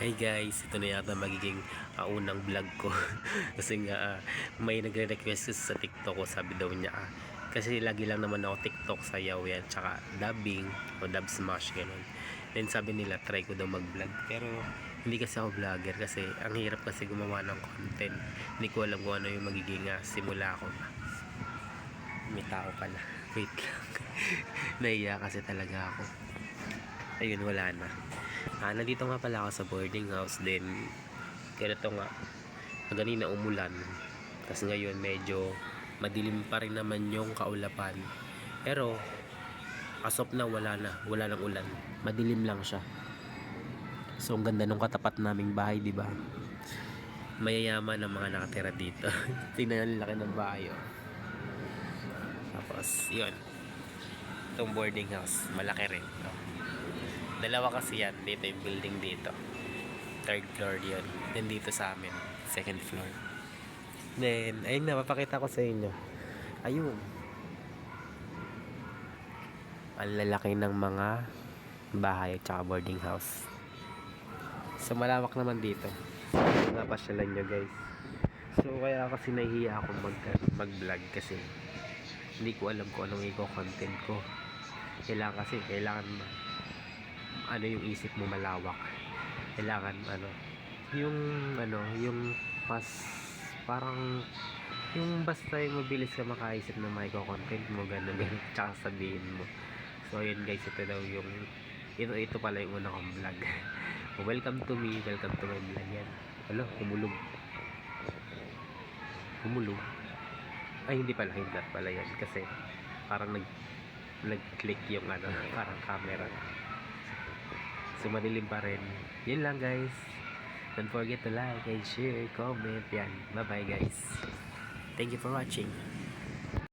Hey guys, ito na yata magiging unang vlog ko. Kasi nga may nagre-request sa TikTok ko, sabi daw niya kasi lagi lang naman ako TikTok sayaw yan, tsaka dubbing o dub smash ganun. Then sabi nila try ko daw mag-vlog, pero hindi kasi ako vlogger kasi ang hirap kasi gumawa ng content. Hindi ko alam kung ano yung magiging simula ko. May tao pala. Wait lang. Nahiya kasi talaga ako. Ayun, wala na. Nandito nga pala ako sa boarding house din. Ganito nga, kanina umulan, kasi ngayon medyo madilim pa rin naman yung kaulapan, pero as of now wala nang ulan, madilim lang siya. So ang ganda nung katapat naming bahay, di ba? Mayayaman ang mga nakatira dito. Tingnan ang laki ng bahay, oh. Tapos yun, itong boarding house malaki rin, oh. Dalawa kasi yan, dito yung building dito, third floor yun, then dito sa amin second floor. Then ayun na, mapakita ko sa inyo, ayun, ang lalaki ng mga bahay at boarding house. So malawak naman dito, napasyalan nyo guys. So kaya kasi nahihiya akong mag vlog kasi hindi ko alam kung anong i-content ko. Kailangan ano, yung isip mo malawak. Kailangan yung pas, parang yung basta yung mabilis ka makaisip ng mga content mo, ganun tsaka sabihin mo. So ayun guys, ito daw yung ito pala yung una kong vlog. Welcome to my vlog yan. Hello, humulog ay hindi pala, hindi pala yan kasi parang nag-click yung parang camera. So madilim pa rin. Yun lang guys. Don't forget to like and share, comment. Yan. Bye bye guys. Thank you for watching.